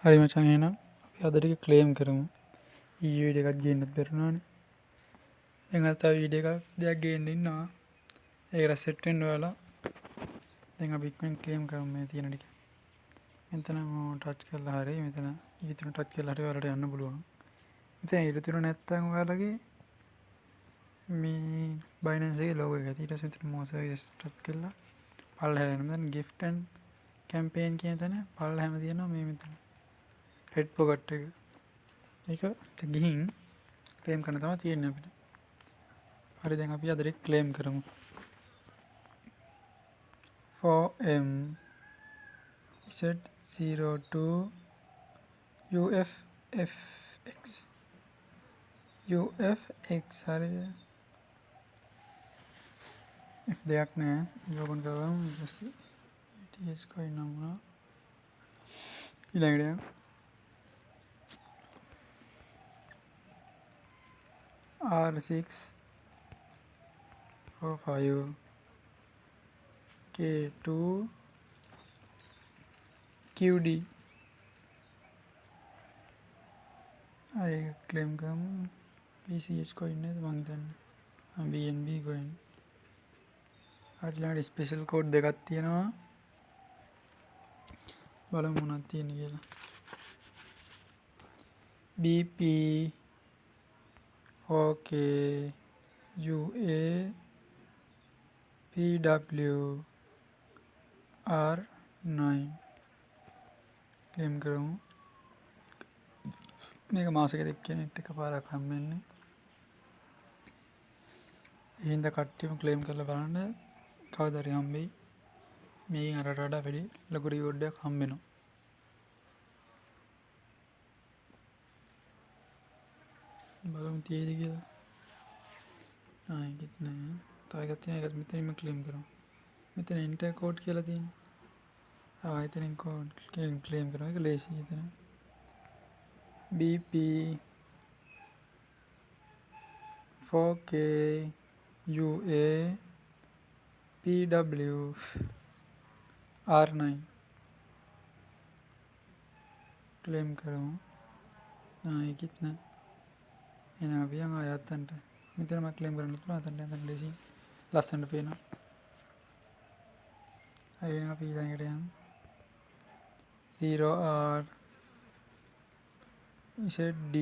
හරි මචං එහෙනම් අපි අද ටික ක්ලේම් කරමු. ඊයේ වීඩියෝ එකක් ගේන්නත් බැරුණානේ. දැන් අද තව වීඩියෝ එකක් දෙයක් ගේන්න ඉන්නවා. ඒක සෙට් වෙන්න ඔයාලා. දැන් අපි ඉක්මන් ක්ලේම් කරමු මේ තියෙන ටික. මෙතන ටච් කරලා හරි මෙතන ඊතුන ටච් කරලා හරි ඔයාලට යන්න පුළුවන්. ඉතින් ඊතුන නැත්තම් ඔයාලගේ මේ Binance එකේ logo එක ඇති. ඊට පස්සේ මෙතන more services ටච් කරලා පල්ලෙහාට යන්න. මෙතන gift and campaign කියන තැන පල්ලෙහාම තියෙනවා මේ මෙතන. red pocket එක. ඒක ගිහින් ක්ලේම් කරන්න තමයි තියෙන්නේ අපිට. හරි දැන් අපි අද ක්ලේම් කරමු. 4M Z02 UFFX හරිද? F දෙයක් නෑ. ඕපන් කරගමු. ඊට පස්සේ ETH coin නම් වුණා. ඊළඟට R645 K2 QD ඒක ක්ලේම් කරමු. PCH coin නේද මං හිතන්නේ. BNB coin. අట్లా ස්පෙෂල් කෝඩ් දෙකක් තියෙනවා. බලමු මොනවද තියෙන්නේ කියලා. BP OK UA PW R9 claim කරමු. මේක මාසෙකට කෙනෙක්ට එකපාරක් හම්බෙන්නේ. එහෙනම් කට්ටියම ක්ලේම් කරලා බලන්න කවදාද හම්බෙයි. මේකෙන් අරට වඩා වැඩි ලොකු රිවෝඩ් එකක් හම්බෙනවා. බලමු තියෙයිද කියලා. ඒකත් නෑ. තව එකක් තියෙනවා. ඒකත් මෙතනින්ම ක්ලේම් කරමු. මෙතන එන්ටර් කෝඩ් කියලා තියෙනවා. එතනින් කෝඩ් ක්ලේම් කරනවා. ඒක ලේසියි එතන. BP 4K UA PW R9 claim කරමු. ඒකත් නෑ. එහෙනම් අපි යන් ආයතනට. මෙතනම ක්ලේම් කරන්න පුළුවන්. අතන ලේසියි. ලස්සනට පේනවා. හරි එහෙනම් අපි ඊළඟට යමු. 0R ZD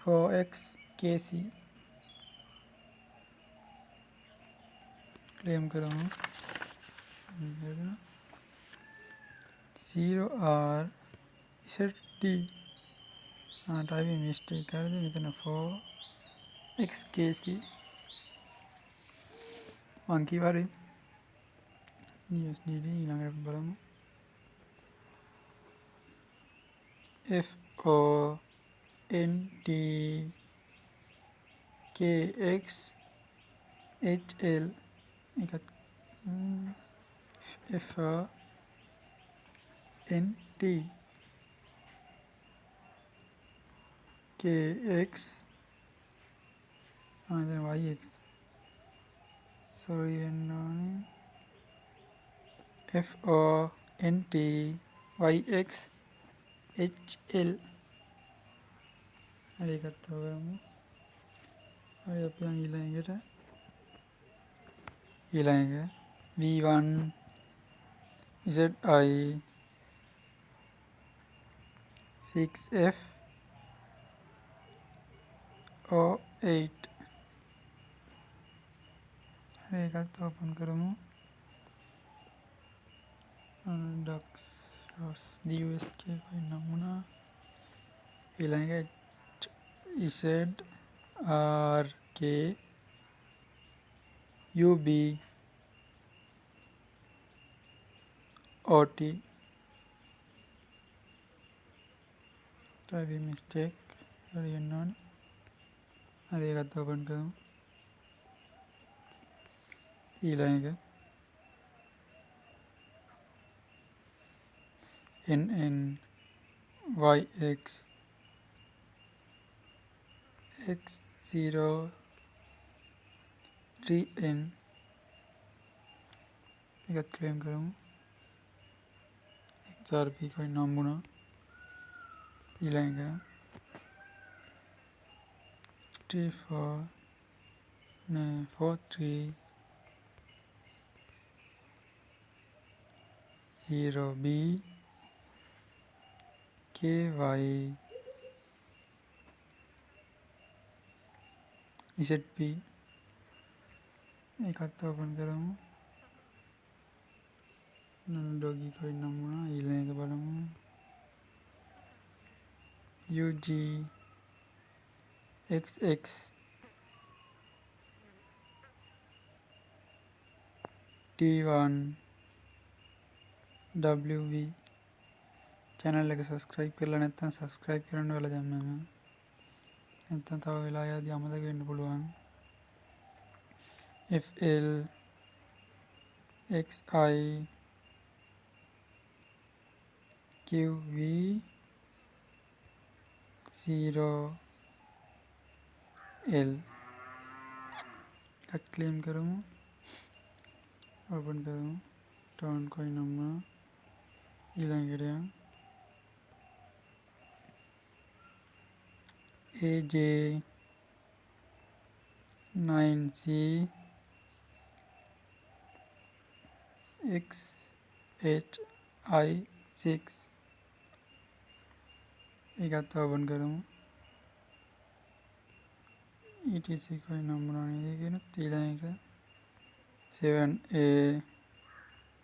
4X KC claim කරමු. 0R ZD typing mistake හරිද? මෙතන 4X KC මං කිව්වා හරි. USDT ඊළඟට බලමු. FONT KX HL එකත් FONT KX YX sorry වෙනවනේ. FONT YX HL හරි එකත් හොයමු. හරි අපි ඊළඟට V1 ZI 6F 08 හරි එකත් ඕපන් කරමු. DUX DUSK coin නම් වුණා. ඊළඟට ZRK UB OT typing mistake හරි වෙනවනේ. හරි එකත් ඕපන් කරමු. ඊළඟට NNYX X03N එකත් ක්ලේම් කරමු. XRP coin නම් වුණා. ඊළඟ 430B KY ZP ඒකත් ඕපන් කරමු. ඩොගි coin නම් වුණා. ඊළඟ එක බලමු. UGXX T1 WV channel එක subscribe කරලා නැත්නම් subscribe කරන්න වෙලා දැම්මම නැත්නම් තව වෙලා යද්දී අමතක වෙන්න පුළුවන්. FL XI QV 0L එකත් claim කරමු. open කරමු. Town coin නම් ඊළඟට AJ9C XHI6 ඒකත් ඕපන් කරමු. ETC coin නම් මොනවද කියනත් ඊළඟ එක 7A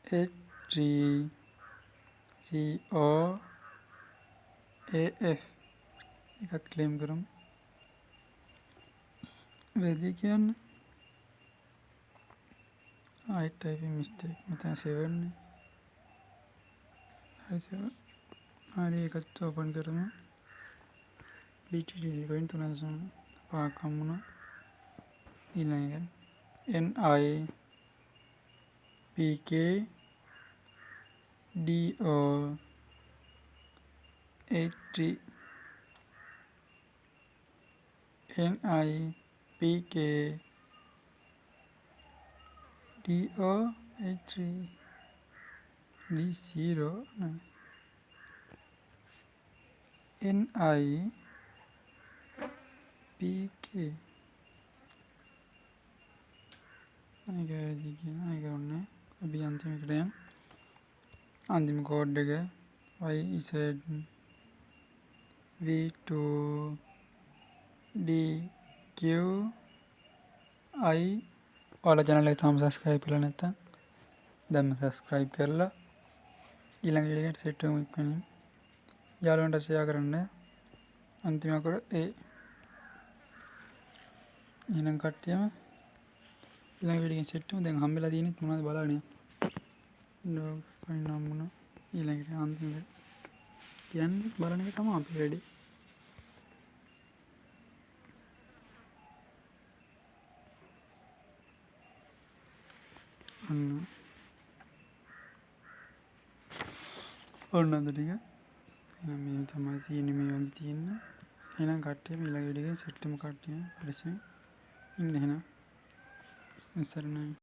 H3COAF එකත් claim කරමු. වෙදි කියන්නේ typing mistake මෙතන 7 නේ. හරි ඒකත් ඕපන් කරමු. BTC coin 3.5ක් හම්බුණා. ඊළඟ NIPK DO83 NIPK DO83 D0 NIPK අපි අන්තිමකට යමු. අන්තිම කෝඩ් එක YZV2DQI. ඔයාලා channel එක තාම subscribe කරලා නැත්නම් දැන්ම subscribe කරලා ඊළඟ වීඩියෝ එකට set වෙමු ඉක්මනින්. යාළුවන්ට share කරන්න. අන්තිම අකුර A. එහෙනම් කට්ටියම ඊළඟ වීඩියෝ එකෙන් set වෙමු. දැන් හම්බෙලා තියෙන්නේ මොනවද බලන්න. dogs coin නම් මොනවා ඊළඟට අන්තිම කියන්නේ බලන එක තමයි අපි වැඩි. ඔන්න අද ටික එහෙනම් මේ තමයි තියෙන්නේ මේ වගේ තියෙන්නේ. එහෙනම් කට්ටිය ඊළඟ වීඩියෝ එකේ set වෙමු කට්ටිය. පරිස්සම් ඉන්න එහෙනම්. ඉස්සරණයි.